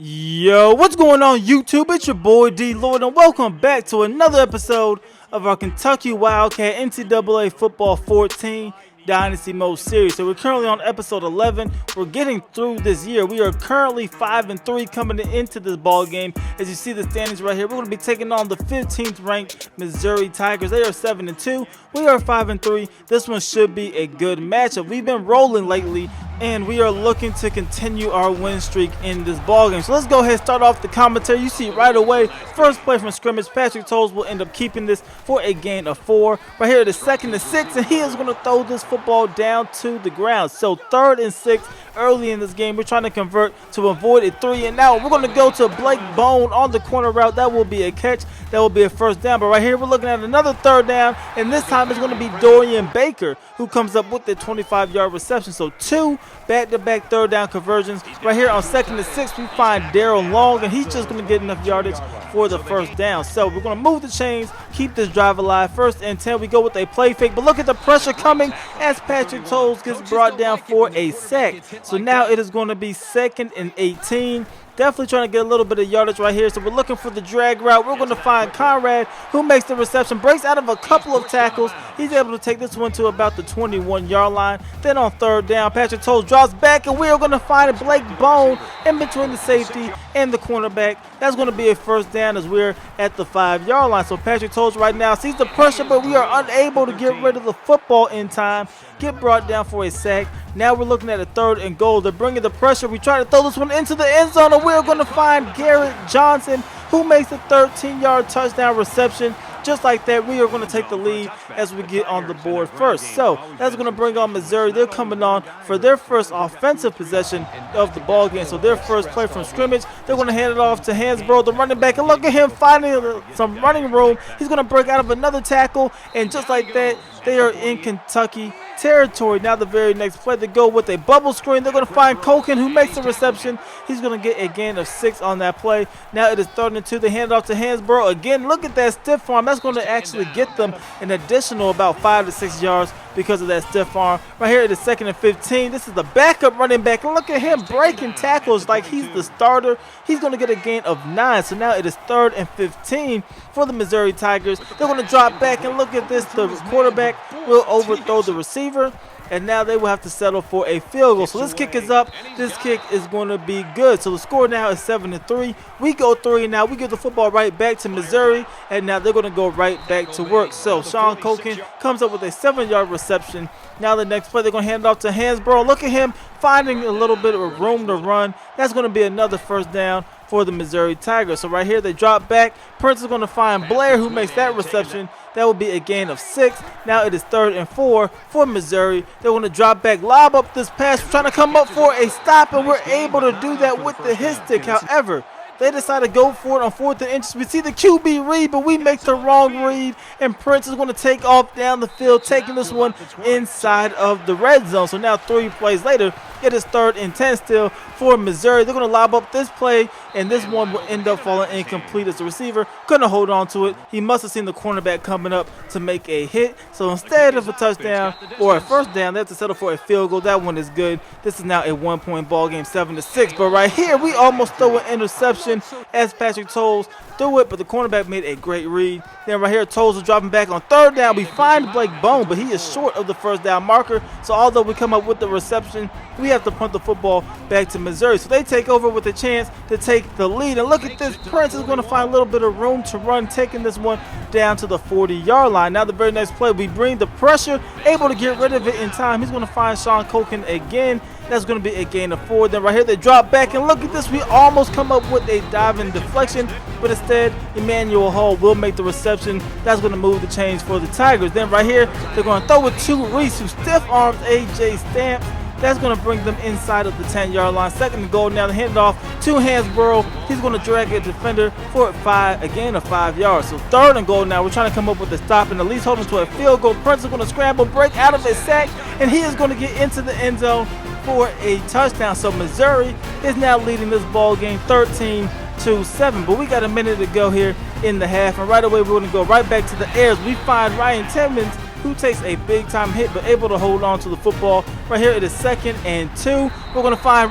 Yo, what's going on YouTube? It's your boy DLloyd and welcome back to another episode of our Kentucky Wildcat NCAA Football 14 Dynasty Mode series. So we're currently on episode 11. We're getting through this year. We are currently 5-3 coming into this ball game. As you see the standings right here, we're going to be taking on the 15th ranked Missouri Tigers. They are 7-2. We are 5-3. This one should be a good matchup. We've been rolling lately, and we are looking to continue our win streak in this ballgame. So let's go ahead and start off the commentary. You see right away, first play from scrimmage, Patrick Towles will end up keeping this for a gain of 4. Right here it is 2nd and 6, and he is going to throw this football down to the ground. So 3rd and 6 early in this game. We're trying to convert to avoid a 3 and out. We're going to go to Blake Bone on the corner route. That will be a catch. That will be a first down. But right here we're looking at another 3rd down, and this time it's going to be Dorian Baker who comes up with the 25-yard reception. So 2 back-to-back 3rd down conversions. Right here on 2nd and 6, we find Darrell Long, and he's just going to get enough yardage for the first down. So we're going to move the chains, keep this drive alive. 1st and 10, we go with a play fake, but look at the pressure coming as Patrick Towles gets brought down for a sack. So now it is going to be 2nd and 18. Definitely trying to get a little bit of yardage right here. So we're looking for the drag route. We're going to find Conrad, who makes the reception, breaks out of a couple of tackles. He's able to take this one to about the 21-yard line. Then on 3rd down, Patrick Towles drops back, and we're going to find Blake Bone in between the safety and the cornerback. That's going to be a first down as we're at the 5-yard line. So Patrick Towles right now sees the pressure, but we are unable to get rid of the football in time. Get brought down for a sack. Now we're looking at a 3rd and goal. They're bringing the pressure. We try to throw this one into the end zone, and we're going to find Garrett Johnson, who makes a 13-yard touchdown reception. Just like that, we are going to take the lead as we get on the board first. So that's going to bring on Missouri. They're coming on for their first offensive possession of the ball game. So their first play from scrimmage, they're going to hand it off to Hansbrough, the running back. And look at him finding some running room. He's going to break out of another tackle. And just like that, they are in Kentucky territory. Now the very next play, they go with a bubble screen. They're going to find Koken, who makes the reception. He's going to get a gain of 6 on that play. Now it is 3rd and 2. They hand it off to Hansbrough. Again, look at that stiff arm. That's going to actually get them an additional about 5 to 6 yards because of that stiff arm. Right here it is 2nd and 15. This is the backup running back. And look at him breaking tackles like he's the starter. He's going to get a gain of 9. So now it is 3rd and 15 for the Missouri Tigers. They're going to drop back, and look at this. The quarterback will overthrow the receiver, and now they will have to settle for a field goal. So this kick is up. This kick is going to be good. So the score now is 7-3. We go 3 now. We give the football right back to Missouri, and now they're going to go right back to work. So Sean Koken comes up with a 7-yard reception. Now the next play, they're going to hand it off to Hansbrough. Look at him finding a little bit of room to run. That's going to be another first down for the Missouri Tigers. So right here they drop back. Prince is going to find Blair, who makes that reception. That will be a gain of 6. Now it is 3rd and 4 for Missouri. They're going to drop back, lob up this pass, trying to come up for a stop, and we're able to do that with the hit stick. However, they decide to go for it on 4th and inches. We see the QB read, but we make the wrong read, and Prince is going to take off down the field, taking this one inside of the red zone. So now 3 plays later, it is 3rd and 10 still for Missouri. They're going to lob up this play, and this one will end up falling incomplete as the receiver couldn't hold on to it. He must have seen the cornerback coming up to make a hit. So instead of a touchdown or a first down, they have to settle for a field goal. That one is good. This is now a 1-point ball game, 7-6. But right here, we almost throw an interception as Patrick Towles threw it, but the cornerback made a great read. Then right here, Towles is dropping back on 3rd down. We find Blake Bone, but he is short of the first down marker. So although we come up with the reception, we have to punt the football back to Missouri. So they take over with a chance to take the lead. And look at this. Prince is going to find a little bit of room to run, taking this one down to the 40-yard line. Now the very next play, we bring the pressure, able to get rid of it in time. He's going to find Sean Koken again. That's going to be a gain of 4. Then right here, they drop back, and look at this. We almost come up with a diving deflection, but instead, Emmanuel Hall will make the reception. That's going to move the chains for the Tigers. Then right here, they're going to throw it to Reese, who stiff arms A.J. Stamps. That's going to bring them inside of the 10-yard line. 2nd and goal. Now they hand it off to Hansbrough. He's going to drag a defender for a gain of 5 yards. So 3rd and goal now. We're trying to come up with a stop and at least hold him to a field goal. Prince is going to scramble, break out of his sack, and he is going to get into the end zone for a touchdown. So Missouri is now leading this ball game 13-7. But we got a minute to go here in the half, and right away we're going to go right back to the airs. We find Ryan Timmons who takes a big time hit but able to hold on to the football. Right here it is 2nd and 2. We're going to find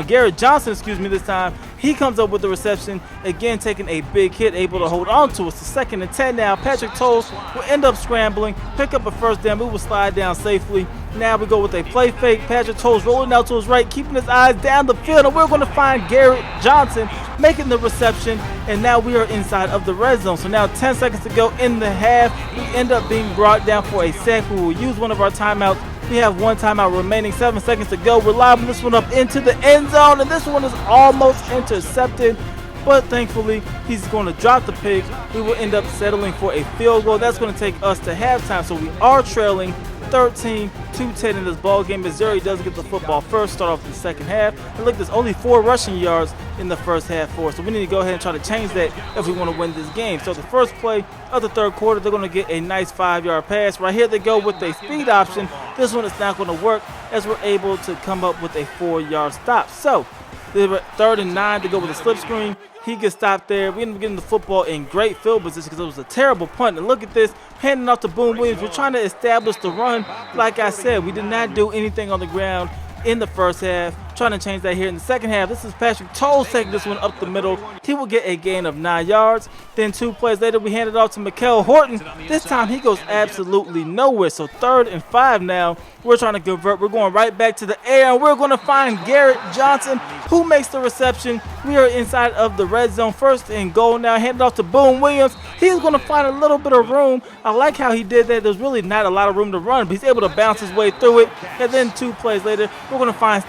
Garrett Johnson, this time. He comes up with the reception, again taking a big hit, able to hold on to it. So 2nd and 10 now. Patrick Tolles will end up scrambling, pick up a first down, we will slide down safely. Now we go with a play fake. Patrick Tolles rolling out to his right, keeping his eyes down the field, and we're going to find Garrett Johnson making the reception, and now we are inside of the red zone. So now 10 seconds to go in the half. We end up being brought down for a sack. We will use one of our timeouts. We have one timeout remaining, 7 seconds to go. We're lobbing this one up into the end zone, and this one is almost intercepted. But thankfully, he's going to drop the pick. We will end up settling for a field goal. That's going to take us to halftime. So we are trailing 13-10 in this ball game. Missouri does get the football first, start off the second half. And look, there's only 4 rushing yards in the first half for us. So we need to go ahead and try to change that if we want to win this game. So the first play of the third quarter, they're going to get a nice 5-yard pass. Right here they go with a speed option. This one is not going to work as we're able to come up with a 4-yard stop. So they were 3rd and 9 to go with a slip screen. He gets stopped there. We end up getting the football in great field position because it was a terrible punt. And look at this, handing off to Boone Williams. We're trying to establish the run. Like I said, we did not do anything on the ground in the first half. Trying to change that here in the second half. This is Patrick Tolles taking this one up the middle. He will get a gain of 9 yards. Then 2 plays later, we hand it off to Mikael Horton. This time he goes absolutely nowhere. So 3rd and 5 now. We're trying to convert. We're going right back to the air, and we're going to find Garrett Johnson, who makes the reception. We are inside of the red zone. 1st and goal now. Handed off to Boone Williams. He's going to find a little bit of room. I like how he did that. There's really not a lot of room to run, but he's able to bounce his way through it. And then 2 plays later, we're going to find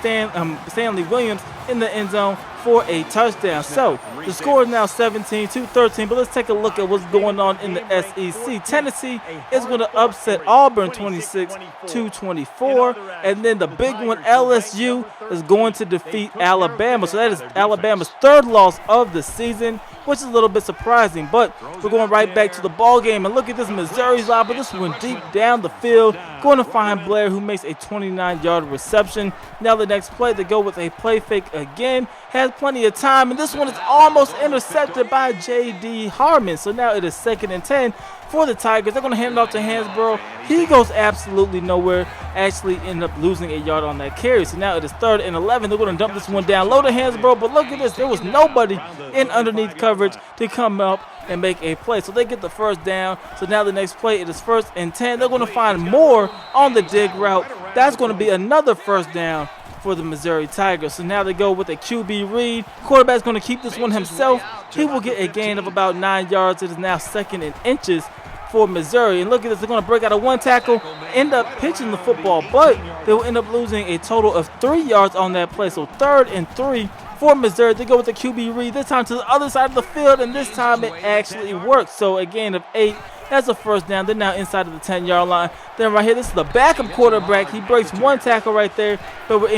Stanley Williams in the end zone for a touchdown. So the score is now 17-13, but let's take a look at what's going on in the SEC. Tennessee is going to upset Auburn 26-24, and then the big one, LSU, is going to defeat Alabama. So that is Alabama's 3rd loss of the season, which is a little bit surprising, but we're going right back to the ball game. And look at this Missouri's lob, but this one deep down the field, going to find Blair, who makes a 29-yard reception. Now the next play, they go with a play fake again, has plenty of time, and this one is almost intercepted by J.D. Harmon. So now it is 2nd and 10 for the Tigers. They're going to hand it off to Hansbrough. He goes absolutely nowhere, actually end up losing a yard on that carry. So now it is 3rd and 11. They're going to dump this one down low to Hansbrough, but look at this. There was nobody in underneath coverage to come up and make a play. So they get the first down. So now the next play, it is 1st and 10. They're going to find Moore on the dig route. That's going to be another first down for the Missouri Tigers. So now they go with a QB read. Quarterback's going to keep this one himself. He will get a gain of about 9 yards. It is now 2nd and inches for Missouri. And look at this, they're going to break out of 1 tackle, end up pitching the football, but they will end up losing a total of 3 yards on that play. So 3rd and 3 for Missouri. They go with the QB read, this time to the other side of the field, and this time it actually works. So a gain of 8. That's a first down. They're now inside of the 10-yard line. Then right here, this is the backup quarterback. He breaks 1 tackle right there, but we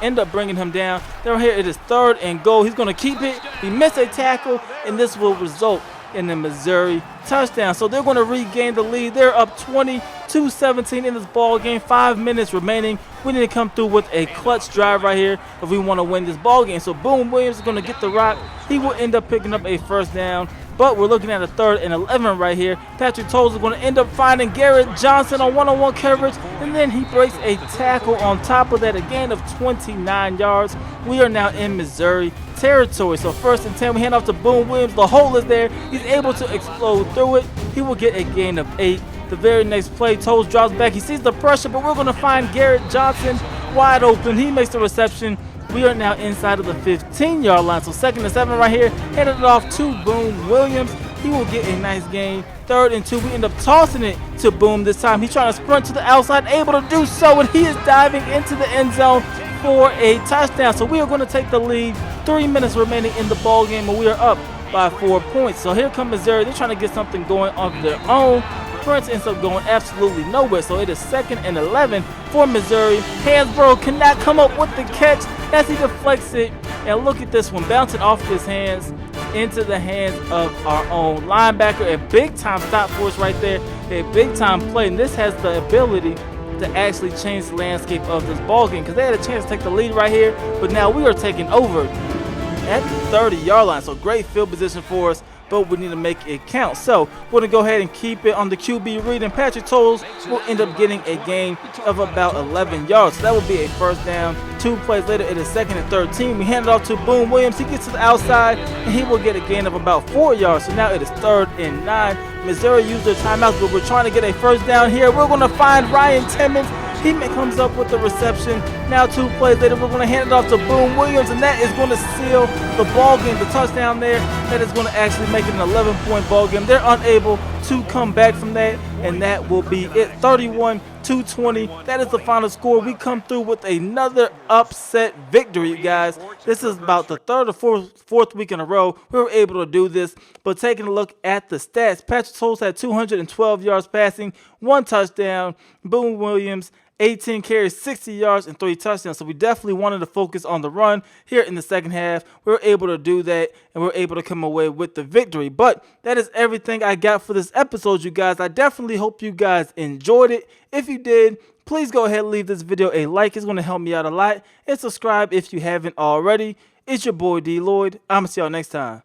end up bringing him down. Then right here, it is 3rd and goal. He's going to keep it. He missed a tackle, and this will result in the Missouri touchdown. So they're going to regain the lead. They're up 22-17 in this ball game. 5 minutes remaining. We need to come through with a clutch drive right here if we want to win this ball game. So Boone Williams is going to get the rock. He will end up picking up a first down. But we're looking at a 3rd and 11 right here. Patrick Tolles is going to end up finding Garrett Johnson on one-on-one coverage, and then he breaks a tackle on top of that, a gain of 29 yards. We are now in Missouri territory. So 1st and 10, we hand off to Boone Williams. The hole is there. He's able to explode through it. He will get a gain of 8. The very next play, Tolles drops back. He sees the pressure, but we're going to find Garrett Johnson wide open. He makes the reception. We are now inside of the 15-yard line. So 2nd and 7 right here. Handed it off to Boone Williams. He will get a nice gain. 3rd and 2. We end up tossing it to Boone this time. He's trying to sprint to the outside, able to do so, and he is diving into the end zone for a touchdown. So we are going to take the lead. 3 minutes remaining in the ball game, and we are up by 4 points. So here comes Missouri. They're trying to get something going of their own. Prince ends up going absolutely nowhere. So it is 2nd and 11 for Missouri. Hansbrough cannot come up with the catch as he deflects it. And look at this one, bouncing off his hands into the hands of our own linebacker. A big-time stop for us right there. A big-time play. And this has the ability to actually change the landscape of this ball game, because they had a chance to take the lead right here, but now we are taking over at the 30-yard line. So great field position for us. but we need to make it count. So we're going to go ahead and keep it on the QB read, and Patrick Tolles will end up getting a gain of about 11 yards. So that will be a first down. 2 plays later, it is 2nd and 13. We hand it off to Boone Williams. He gets to the outside, and he will get a gain of about 4 yards. So now it is 3rd and 9. Missouri used their timeouts, but we're trying to get a first down here. We're going to find Ryan Timmons. He comes up with the reception. Now 2 plays later, we're going to hand it off to Boone Williams, and that is going to seal the ball game. The touchdown there, that is going to actually make it an 11-point ball game. They're unable to come back from that, and that will be it. 31-20. That is the final score. We come through with another upset victory, you guys. This is about the 3rd or 4th week in a row we were able to do this. But taking a look at the stats, Patrick Tolles had 212 yards passing, 1 touchdown. Boone Williams, 18 carries, 60 yards, and 3 touchdowns. So we definitely wanted to focus on the run here in the second half. We were able to do that, and we were able to come away with the victory. But that is everything I got for this episode, you guys. I definitely hope you guys enjoyed it. If you did, please go ahead and leave this video a like. It's going to help me out a lot. And subscribe if you haven't already. It's your boy D Lloyd. I'm going to see y'all next time.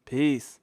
Peace.